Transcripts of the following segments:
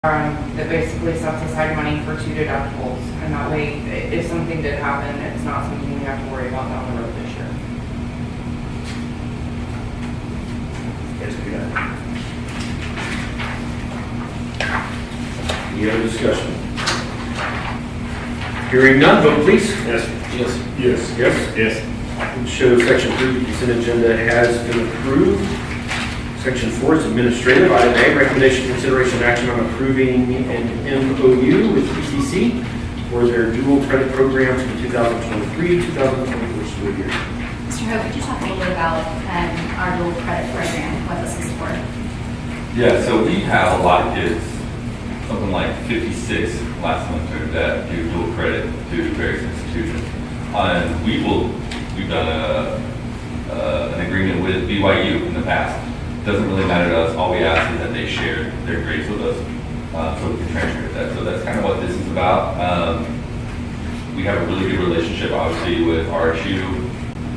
that basically sets aside money for 2 deductibles, and that way, if something did happen, it's not something we have to worry about down the road this year. Yes, we got it. Any other discussion? Hearing none, vote please. Yes. Yes. Yes. Yes. Yes. Show section 3, the consent agenda has been approved. Section 4 is administrative. Item A, recommendation, consideration, and action on approving an MOU with PCC for their dual credit program for the 2023-2024 school year. Mr. Hope, could you talk a little bit about our dual credit program, what this is for? Yeah, so we have a lot of kids, something like 56 last semester that do dual credit to various institutions. And we've done an agreement with BYU in the past. Doesn't really matter to us. All we ask is that they share their grades with us, so we can transfer that. So that's kind of what this is about. We have a really good relationship, obviously, with RSU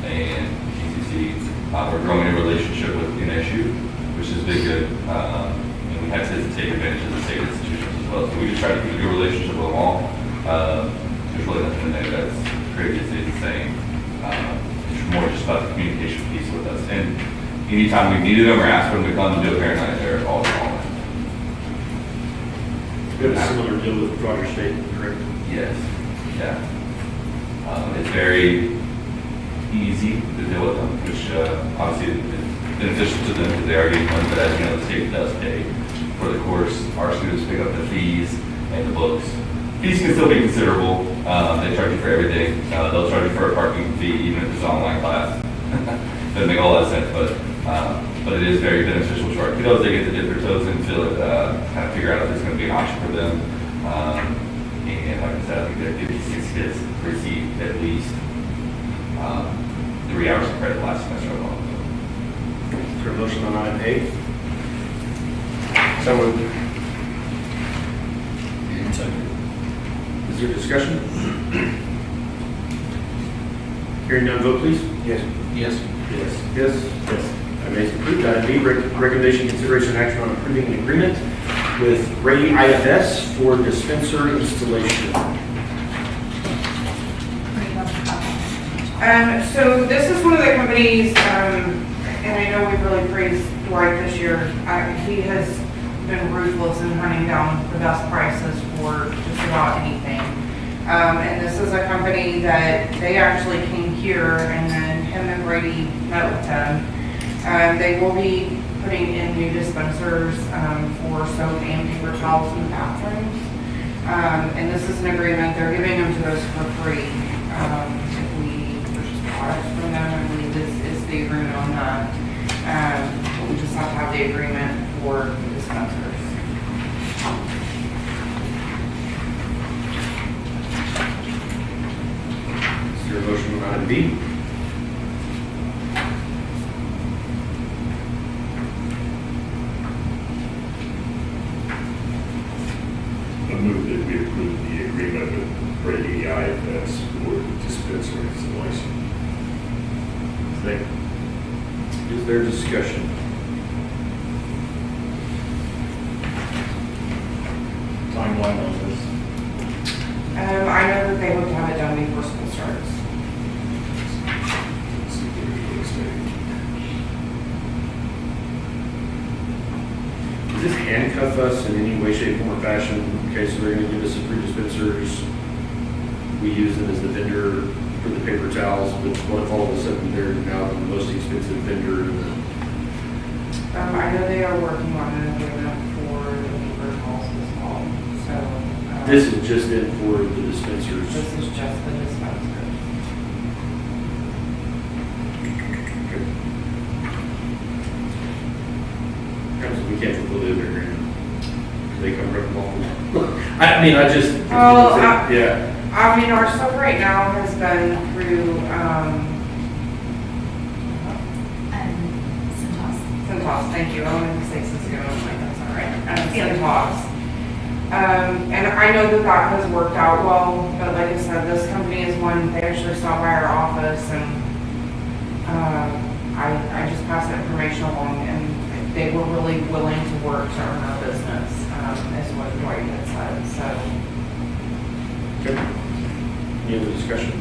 and PCC. We're growing a relationship with NSU, which has been good. And we have to take advantage of the state institutions as well. So we just try to keep a good relationship with them all. There's really nothing in there that's crazy. It stays the same. It's more just about the communication piece with us. And anytime we needed them or asked for them to come and do a parent night, they're all calling. We have a similar deal with Rogers State, correct? Yes, yeah. It's very easy to deal with them, which obviously is beneficial to them because they are getting money, but as you know, the state does pay for the course. Our students pick up the fees and the books. Fees can still be considerable. They charge you for everything. They'll charge you for a parking fee, even if it's an online class. Doesn't make a lot of sense, but it is very beneficial to our kiddos. They get to dip their toes into it, kind of figure out if it's going to be an option for them. And like I said, I think there are 56 kids receive at least 3 hours of credit last semester alone. Is there a motion on item A? So moved. Is there discussion? Hearing none, vote please. Yes. Yes. Yes. Yes. Yes. Item A is approved. Item B, recommendation, consideration, and action on approving an agreement with Ray IFS for dispenser installation. So this is one of the companies, and I know we've really praised Dwight this year. He has been ruthless in hunting down the best prices for just about anything. And this is a company that they actually came here, and then him and Brady met with them. They will be putting in new dispensers for soap and paper towels in the bathrooms. And this is an agreement, they're giving them to us for free. If we purchase products from them, I believe this is the agreement on that. But we just have to have the agreement for the dispensers. Is there a motion on item B? I move that we approve the agreement with Brady IFS for dispenser installation. Second. Is there discussion? Timeline on this? I know that they hope to have it done before school starts. Let's see where it goes. Does this handcuff us in any way, shape, form, or fashion? Okay, so they're going to give us approved dispensers. We use them as the vendor for the paper towels, but what if all of a sudden they're now the most expensive vendor in the... I know they are working on an agreement for the paper towels as well, so. This is just in for the dispensers. This is just the dispensers. Okay. Council, we can't fulfill the agreement. They come right from all. I mean, I just. Well, Yeah. I mean, our stuff right now has been through, Centos, thank you. I wanted to say Cisco, I'm like, that's all right. Centos. And I know that that has worked out well, but like I said, this company is one, they actually stopped by our office, and I just passed that information along, and they were really willing to work to earn our business. is what Dwight had said, so. Okay. Any other discussion?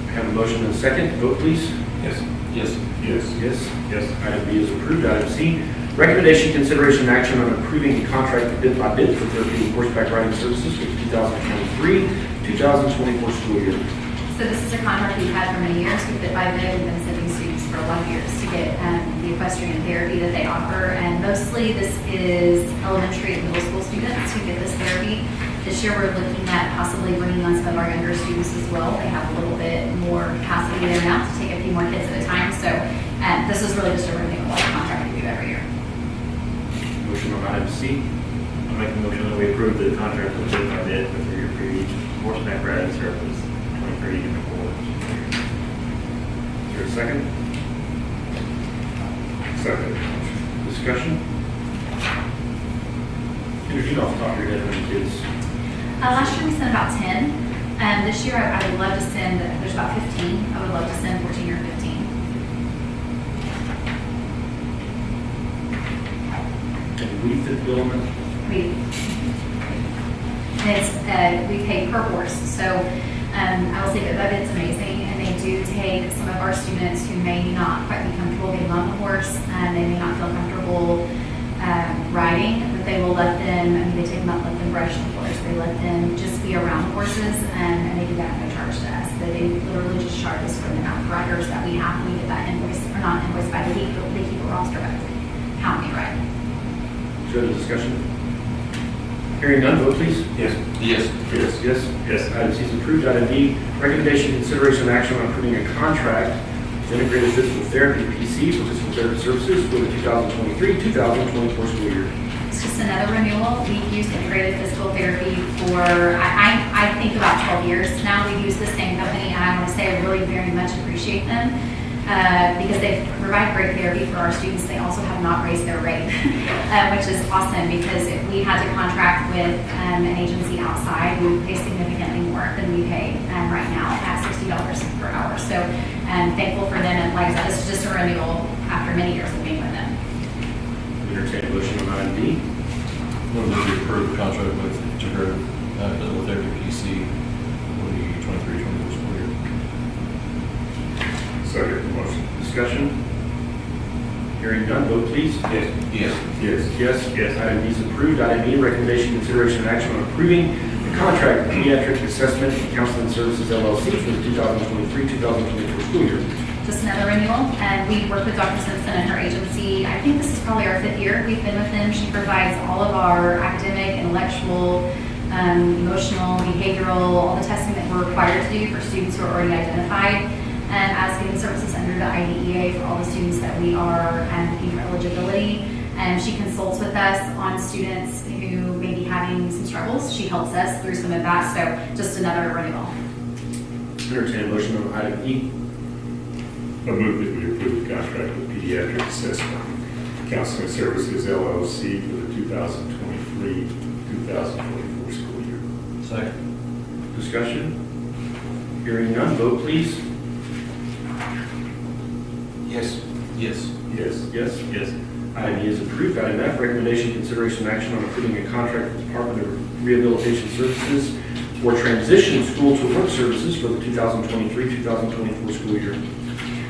I have a motion and a second. Vote, please. Yes. Yes. Yes. Yes. Yes. Item B is approved. Item C, recommendation, consideration, and action on approving a contract bid by bid for therapeutic horseback riding services for the 2023-2024 school year. So this is a contract we've had for many years. We've been by bid, we've been sending students for 1 year to get the equestrian therapy that they offer. And mostly this is elementary and middle school students who get this therapy. This year we're looking at possibly bringing on some of our younger students as well. They have a little bit more capacity there now to take a few more kids at a time. So this is really just a renewal of the contract we do every year. Motion on item C. I'll make a motion that we approve the contract with bid by bid for 3-year period horseback riding service, 23-24. Is there a second? Second. Discussion? Andrew, you know off the top of your head how many kids? Last year we sent about 10. This year I would love to send, there's about 15. I would love to send 14 or 15. And we fit the bill on that? And it's, we pay per horse. So I will say that it's amazing. And they do take some of our students who may not quite be comfortable getting on the horse, and they may not feel comfortable riding, but they will let them, they take them up, let them brush the horse. They let them just be around the horses, and they do that at no charge to us. They literally just charge us for the amount of riders that we have. We get that invoice, or not invoice by the week, but they keep a roster of how many ride. Further discussion? Hearing none, vote please. Yes. Yes. Yes. Yes. Yes. Item C is approved. Item D, recommendation, consideration, and action on approving a contract with Integrated Physical Therapy, PC, for physical therapy services for the 2023-2024 school year. It's just another renewal. We've used integrated physical therapy for, I think about 12 years now. We've used the same company, and I want to say I really very much appreciate them because they provide great therapy for our students. They also have not raised their rate, which is awesome because if we had to contract with an agency outside, we would pay significantly more than we pay right now at $60 per hour. So I'm thankful for them, and like I said, this is just a renewal after many years of being with them. Entertain a motion on item D. Move that we approve the contract with Integrated Physical Therapy PC for the 23-24 school year. Second motion. Discussion? Hearing none, vote please. Yes. Yes. Yes. Yes. Yes. Item D is approved. Item E, recommendation, consideration, and action on approving the contract with Pediatric Assessment and Counseling Services LLC for the 2023-2024 school year. Just another renewal, and we work with Dr. Simpson and her agency. I think this is probably our 5th year we've been with them. She provides all of our academic, intellectual, emotional, behavioral, all the testing that we're required to do for students who are already identified, and as getting services under the IDEA for all the students that we are looking for eligibility. And she consults with us on students who may be having some struggles. She helps us through some of that, so just another renewal. Entertain a motion on item E. I move that we approve the contract with Pediatric Assessment Counseling Services LLC for the 2023-2024 school year. Second. Discussion? Hearing none, vote please. Yes. Yes. Yes. Yes. Yes. Item E is approved. Item F, recommendation, consideration, and action on approving a contract with the Department of Rehabilitation Services for transition school to work services for the 2023-2024 school year.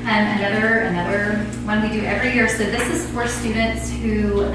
Another one we do every year. So this is for students who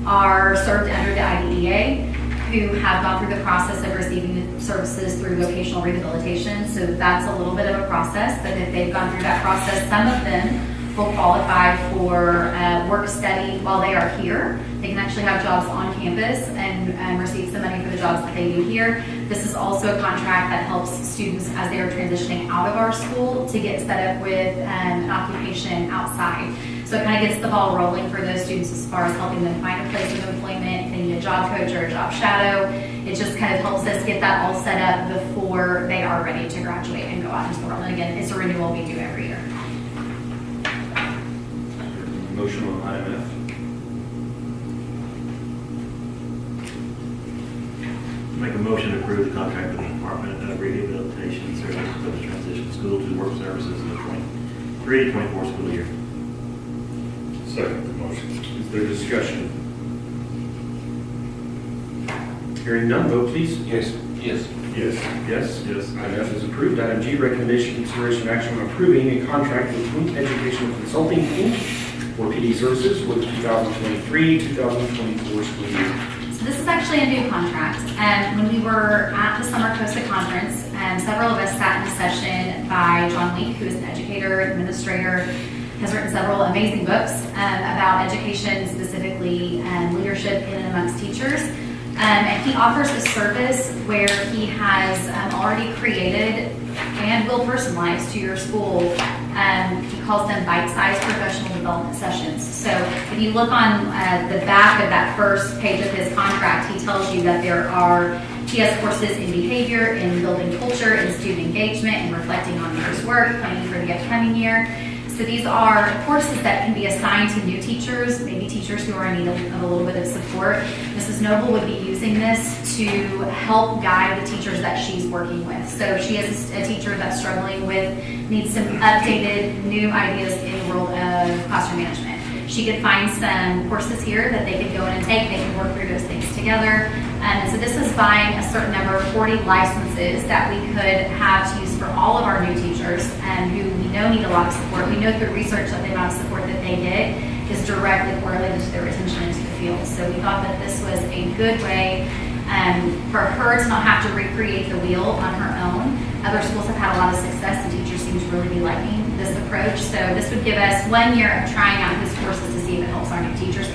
are served under the IDEA, who have gone through the process of receiving the services through vocational rehabilitation. So that's a little bit of a process, but if they've gone through that process, some of them will qualify for work study while they are here. They can actually have jobs on campus and receive some money for the jobs that they do here. This is also a contract that helps students as they are transitioning out of our school to get set up with an occupation outside. So it kind of gets the ball rolling for those students as far as helping them find a place of employment, if they need a job coach or a job shadow. It just kind of helps us get that all set up before they are ready to graduate and go out into the world. And again, it's a renewal we do every year. Motion on item F. Make a motion to approve the contract with the Department of Rehabilitation Services for the transition school to work services in the 23-24 school year. Second the motion. Is there discussion? Hearing none, vote please. Yes. Yes. Yes. Yes? Yes. Item F is approved. Item G, recommendation, consideration, action on approving a contract with Twin Educational Consulting, Inc. for PD services for the 2023-2024 school year. So this is actually a new contract. When we were at the Summer Costa Conference, several of us sat in a session by John Leek, who is an educator, administrator, has written several amazing books about education, specifically leadership in and amongst teachers. And he offers a service where he has already created and will personalize to your school. He calls them bite-sized professional development sessions. So if you look on the back of that first page of his contract, he tells you that he has courses in behavior, in building culture, in student engagement, and reflecting on year's work, planning for the upcoming year. So these are courses that can be assigned to new teachers, maybe teachers who are in need of a little bit of support. Mrs. Noble would be using this to help guide the teachers that she's working with. So she is a teacher that's struggling with, needs some updated new ideas in the world of classroom management. She could find some courses here that they could go in and take. They can work through those things together. And so this is buying a certain number of 40 licenses that we could have to use for all of our new teachers who we know need a lot of support. We know through research that the amount of support that they get is directly correlated to their retention into the field. So we thought that this was a good way for her to not have to recreate the wheel on her own. Other schools have had a lot of success and teachers seem to really be liking this approach. So this would give us 1 year of trying out his courses to see if it helps our new teachers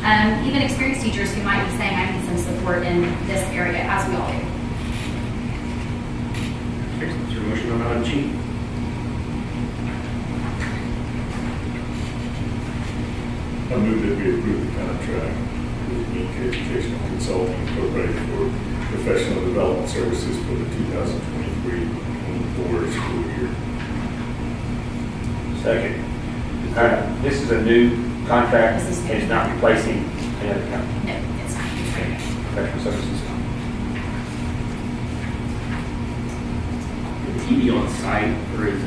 and even experienced teachers who might be saying, I need some support in this area, as we all do. Is there a motion on item G? I move that we approve the contract with Inc. Educational Consulting Incorporated for professional development services for the 2023-24 school year. Second. This is a new contract, This is and it's not replacing another company, No, it's not. It's right here. professional services. Would he be on site, or is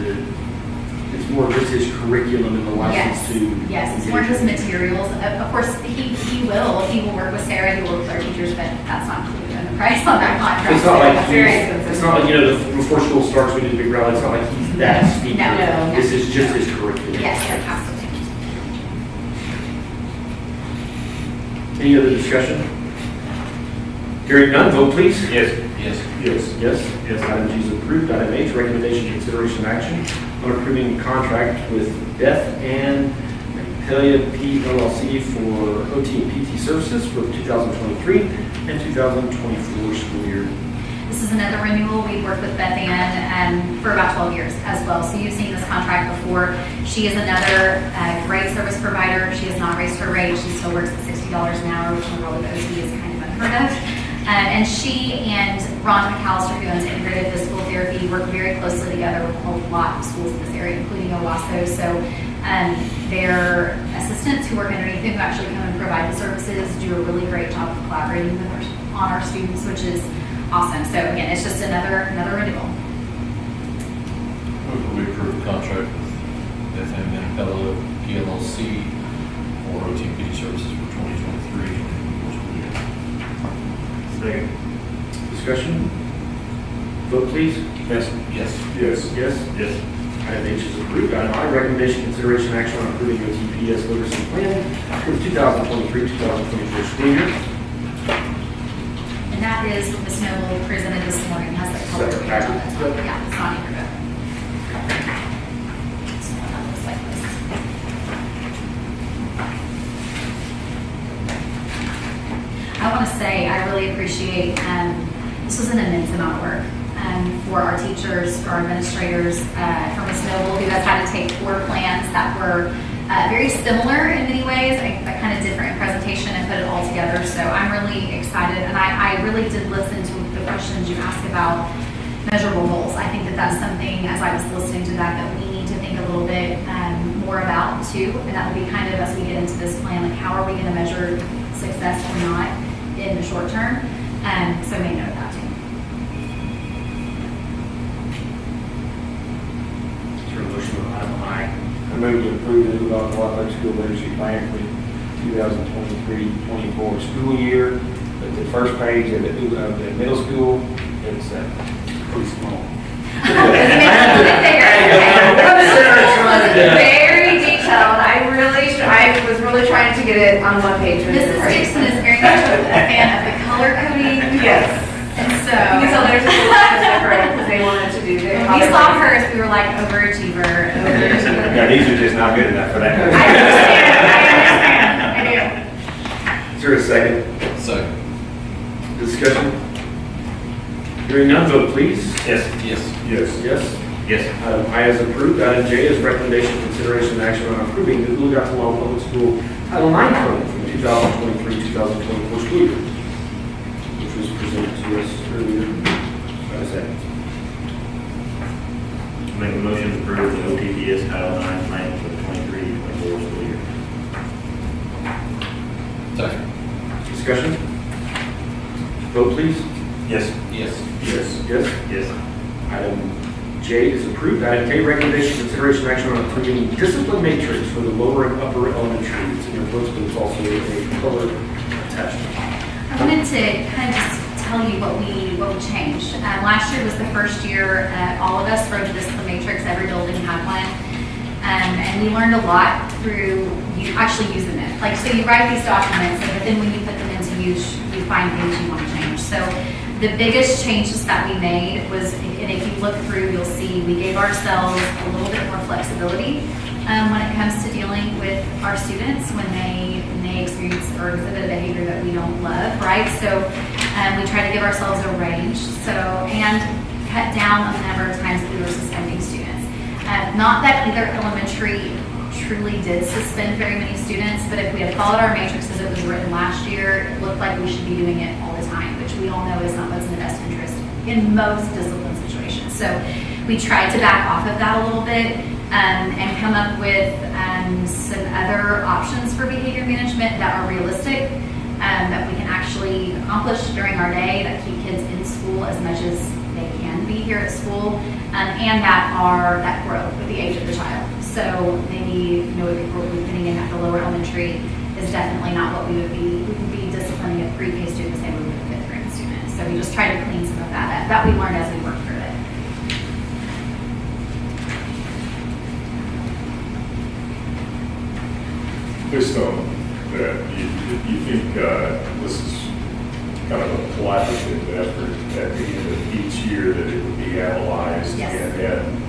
it's more just his curriculum and the license to? Yes, it's more his materials. Of course, he will work with Sarah, he will work with our teachers, but that's not included in the price on that contract. It's not like, It's very expensive. it's not like, before school starts, we do the big rally, it's not like he's that speaker. No. This is just his curriculum. Yes, absolutely. Any other discussion? Hearing none, vote please. Yes. Yes. Yes. Yes. Yes. Item G is approved. Item H, recommendation, consideration, and action on approving a contract with Beth Ann Pelia P. LLC for OT and PT services for the 2023 and 2024 school year. This is another renewal. We've worked with Beth Ann for about 12 years as well. So you've seen this contract before. She is another great service provider. She has not raised her rate. She still works at $60 an hour, which in the world of OT is kind of unheard of. And she and Ron McAllister, who owns Integrated Physical Therapy, work very closely together with a lot of schools in this area, including Owasso. So their assistants who work underneath them, who actually come and provide the services, do a really great job of collaborating with on our students, which is awesome. So again, it's just another renewal. Move that we approve the contract with FM Manipella PLLC for OTP services for 2023 school year. Second. Discussion? Vote please. Yes. Yes. Yes. Yes. Yes. Item H is approved. Item I, recommendation, consideration, action on approving OTPS literacy plan for the 2023-2024 school year. And that is what Ms. Noble presented this morning, has that color Separate page on package. it. Yeah, it's not in your book. So that looks like this. I want to say, I really appreciate, this was an immense amount of work for our teachers, for our administrators, for Ms. Noble, who has had to take 4 plans that were very similar in many ways, a kind of different presentation, and put it all together. So I'm really excited, and I really did listen to the questions you asked about measurable goals. I think that that's something, as I was listening to that we need to think a little bit more about too, and that will be kind of, as we get into this plan, like how are we going to measure success or not in the short term. So make note of that too. Is there a motion on item I? I move to approve the Oologah-Talala School Literacy Plan for the 2023-24 school year. But the first page of the middle school, it's pretty small. Very detailed. I was really trying to get it on one page. Mrs. Dixon is very much a fan of the color coding. Yes. And so. So there's a little different because they wanted to do the. When we saw hers, we were like, overachiever. Yeah, these are just not good enough for that. I understand. Is there a second? Second. Discussion? Hearing none, vote please. Yes. Yes. Yes. Yes. Yes. Item I is approved. Item J is recommendation, consideration, and action on approving the Oologah-Talala Public School Title IX program for the 2023-2024 school year, which was presented to us earlier. By a second. Make a motion to approve the OTPS Title IX plan for the 23-24 school year. Second. Discussion? Vote please. Yes. Yes. Yes. Yes. Yes. Item J is approved. Item K, recommendation, consideration, and action on approving discipline matrix for the lower and upper elementary. It's in your books, but it's also a color attachment. I wanted to kind of just tell you what we changed. Last year was the first year all of us wrote a discipline matrix. Every building had one. And we learned a lot through actually using it. Like, so you write these documents, but then when you put them into use, you find things you want to change. So the biggest changes that we made was, and if you look through, you'll see we gave ourselves a little bit more flexibility when it comes to dealing with our students when they experience or exhibit a behavior that we don't love, right? So we try to give ourselves a range, and cut down on the number of times that we were suspending students. Not that either elementary truly did suspend very many students, but if we had followed our matrix as it was written last year, it looked like we should be doing it all the time, which we all know is not what's in the best interest in most discipline situations. So we tried to back off of that a little bit and come up with some other options for behavior management that are realistic, that we can actually accomplish during our day, that keep kids in school as much as they can be here at school, and that grow with the age of the child. So maybe, what we're putting in at the lower elementary is definitely not what we would be disciplining a pre-K student the same way we would a fifth grade student. So we just try to clean some of that up that we learned as we worked through it. Based on that, you think this is kind of a collaborative effort at the end of each year that it would be analyzed Yes. and then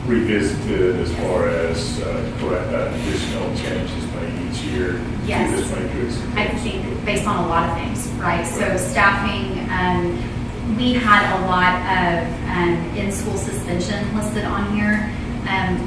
revisited as far as additional changes made each year Yes. to this matrix? I think based on a lot of things, right? So staffing, we had a lot of in-school suspension listed on here,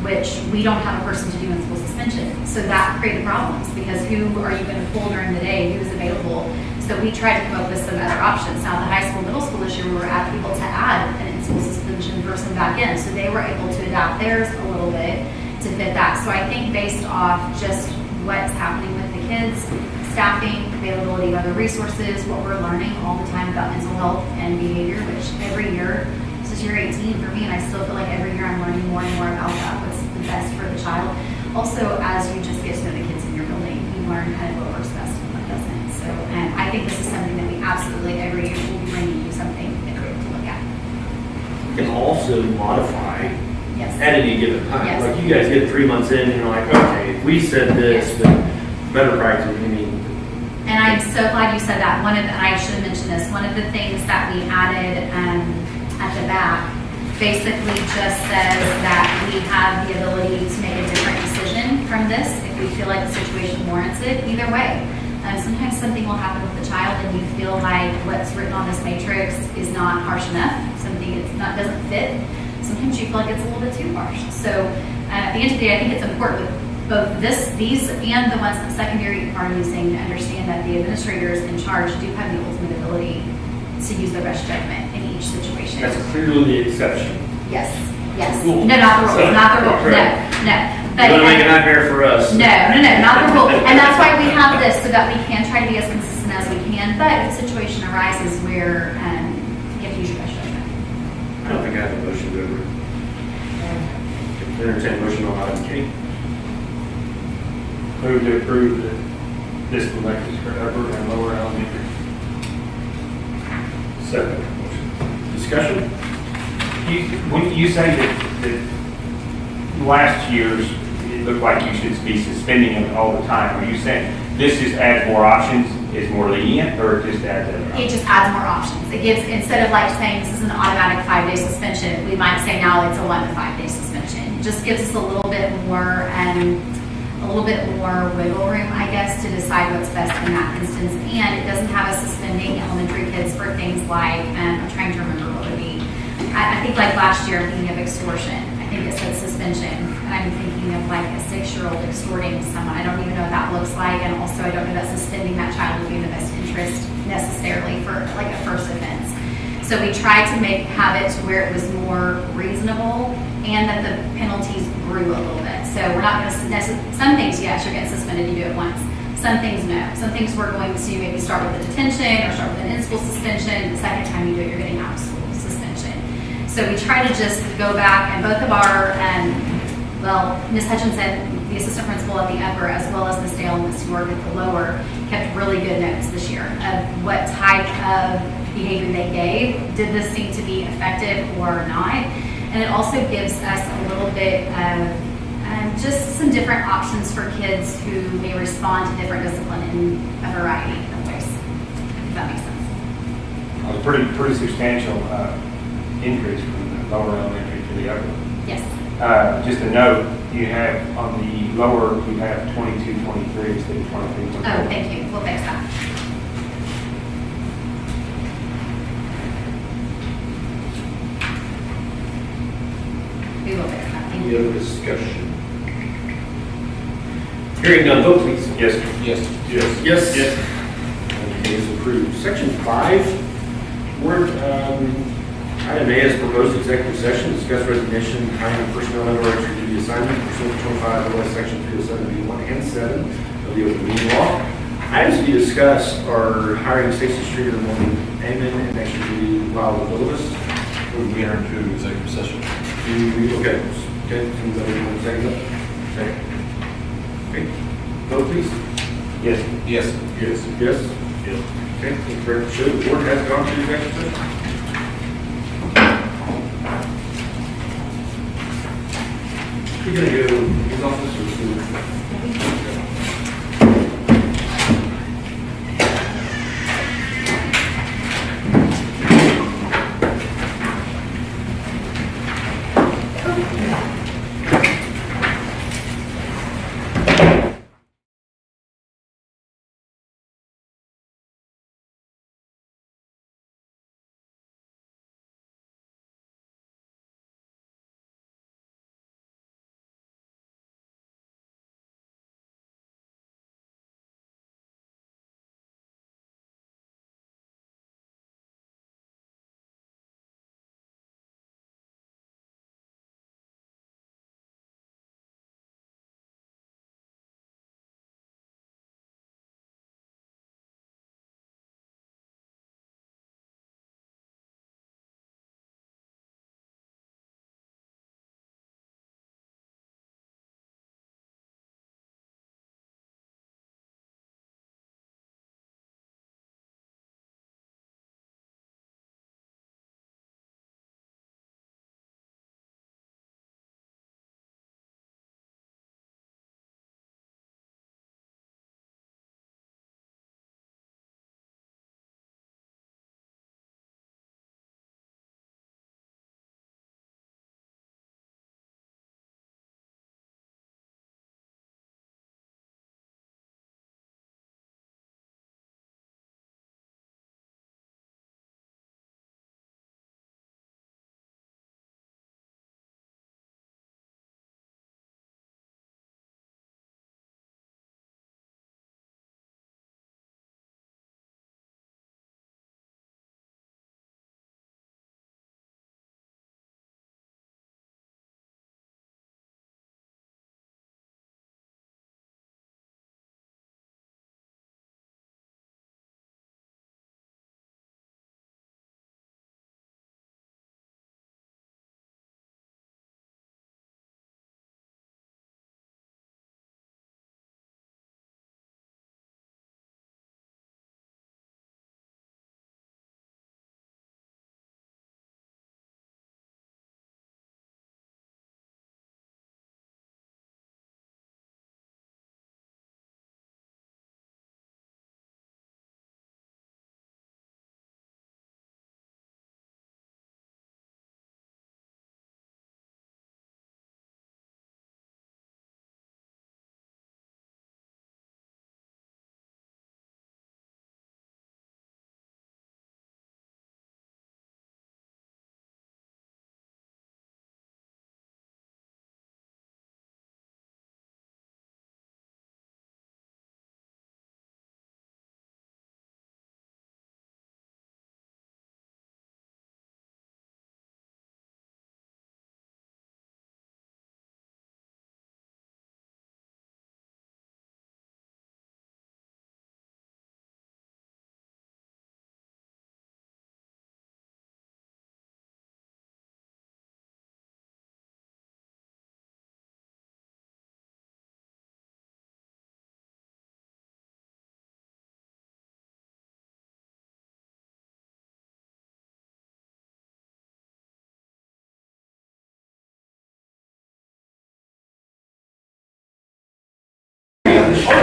which we don't have a person to do in-school suspension. So that created problems because who are you going to pull during the day? Who's available? So we tried to come up with some other options. Now, the high school, middle school this year, we were able to add an in-school suspension person back in. So they were able to adapt theirs a little bit to fit that. So I think based off just what's happening with the kids, staffing, availability of other resources, what we're learning all the time about mental health and behavior, which every year, this is year 18 for me, and I still feel like every year I'm learning more and more about that, what's the best for the child. Also, as you just get to know the kids in your building, you learn kind of what works best and what doesn't. So, and I think this is something that we absolutely every year will be bringing you something different to look at. You can also modify Yes. at any given time. Yes. Like you guys get 3 months in and you're like, okay, if we said this, Yes. then better practice, I mean. And I'm so glad you said that. I should have mentioned this. One of the things that we added at the back basically just says that we have the ability to make a different decision from this if we feel like the situation warrants it. Either way. Sometimes something will happen with the child and you feel like what's written on this matrix is not harsh enough. Something doesn't fit. Sometimes you feel like it's a little bit too harsh. So at the end of the day, I think it's important with both these and the ones that secondary are using to understand that the administrators in charge do have the ultimate ability to use their best judgment in each situation. That's clearly the exception. Yes, yes. Cool. No, not the rule, So, not the rule, right. no. You're gonna make a nightmare for us. No, not the rule. And that's why we have this, so that we can try to be as consistent as we can. But if a situation arises where you have to use your best judgment. I don't think I have a motion to entertain a motion on item K. Move to approve the discipline measures for upper and lower elementary. Second motion. Discussion? When you say that last year's, it looked like you should be suspending them all the time, are you saying this just adds more options, is more lenient, or it just adds other It options? just adds more options. It gives, instead of like saying this is an automatic 5-day suspension, we might say now it's a 1 to 5 day suspension. It just gives us a little bit more wiggle room, I guess, to decide what's best in that instance. And it doesn't have us suspending elementary kids for things like, I'm trying to remember what would be. I think like last year, I'm thinking of extortion. I think it said suspension. I'm thinking of like a 6-year-old extorting someone. I don't even know what that looks like. And also, I don't know that suspending that child would be in the best interest necessarily for like a first offense. So we tried to have it to where it was more reasonable and that the penalties grew a little bit. So we're not going to, some things, yes, you're getting suspended, you do it once. Some things, no. Some things we're going to maybe start with a detention or start with an in-school suspension. The second time you do it, you're getting out-of-school suspension. So we try to just go back, and both of our, Ms. Hutchinson, the assistant principal at the upper, as well as Ms. Dale and Ms. York at the lower, kept really good notes this year of what type of behavior they gave. Did this seem to be effective or not? And it also gives us a little bit of just some different options for kids who may respond to different discipline in a variety of ways, if that makes sense. A pretty substantial increase from the lower elementary to the upper. Yes. Just a note, you have on the lower, you have 22, 23 instead of 23, 24. Oh, thank you. We'll fix that. We will fix that. Thank Any you. other discussion? Hearing none, vote please. Yes. Yes. Yes. Yes. Yes. Okay, is approved. Section 5, word, item A is proposed executive session, discuss resignation, hiring of personnel under extra duty assignment pursuant to 25 OS Section 307B1 and 7 of the open meeting law. Items to be discussed are hiring Stacy Streeter, Morgan Amon, and extra duty Lyle Willis. We enter into executive session. Okay, can you second that? Second. Okay, vote please. Yes. Yes. Yes. Yes? Yes. Okay, thank you very much. The board has gone to executive session. You're gonna go to his office or?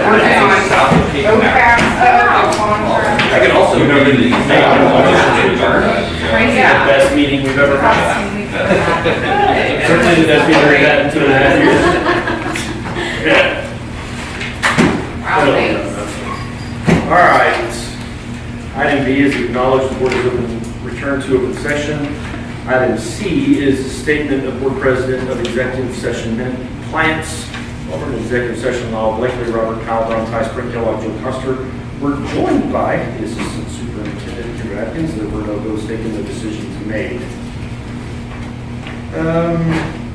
working on OCAS, contract. I can also. You've never been to these. Yeah. The best meeting we've ever had. Good. Certainly the best meeting we've had in 2.5 years. Yeah. Wow, thanks. All right. Item B is acknowledge the board is return to open session. Item C is a statement of board president of executive session compliance. Over in executive session, I'll Blakely, Robert, Kyle, Brown, Ty, Sprint, Kellogg, Joe Custer. We're joined by the assistant superintendent, Kim Atkins. There were no votes taken, no decisions made.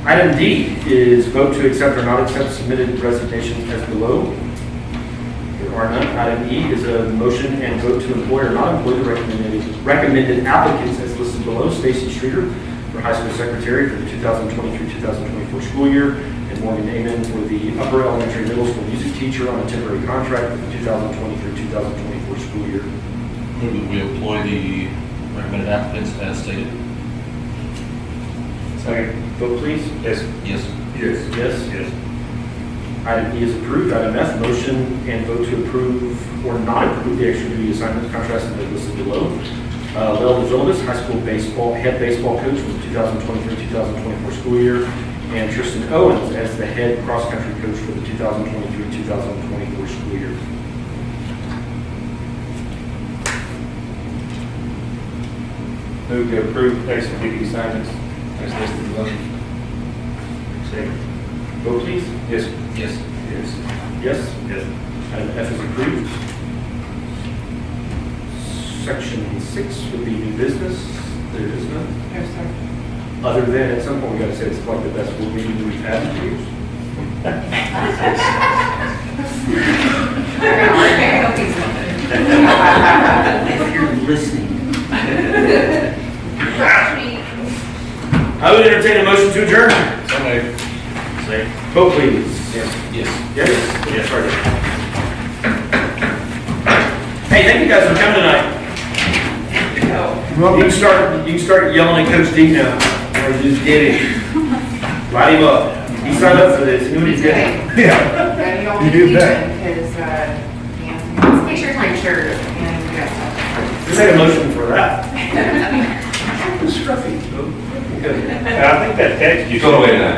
Item D is vote to accept or not accept submitted resignations as below. There are none. Item E is a motion and vote to employ or not employ the recommended applicants as listed below. Stacy Streeter for high school secretary for the 2023-2024 school year, and Morgan Amen for the upper elementary middle school music teacher on a temporary contract for the 2023-2024 school year. Move that we employ the recommended applicants as stated. Second. Vote please. Yes. Yes. Yes. Yes. Yes. Item E is approved. Item F, motion and vote to approve or not approve the extra duty assignment contracts that are listed below. Lel DeVilbiss, high school head baseball coach for the 2023-2024 school year, and Tristan Owens as the head cross-country coach for the 2023-2024 school year. Move to approve extra duty assignments as listed below. Second. Vote please. Yes. Yes. Yes. Yes. Yes. Item F is approved. Section 6 would be new business. There is none. Yes, sir. Other than at some point we got to say it's like the best board meeting we've had in years. If you're listening. I would entertain a motion to adjourn. So moved. Second. Vote please. Yes. Yes. Yes. Sorry. Hey, thank you guys for coming tonight. You can start yelling at Coach D now. Or just get it. Light him up. He signed up for this. He knew what he's getting. Yeah, you don't You do that. His, Picture time. picture and, yes. Just make a motion for that. Scruffy. Good. And I think that text you. Go away now.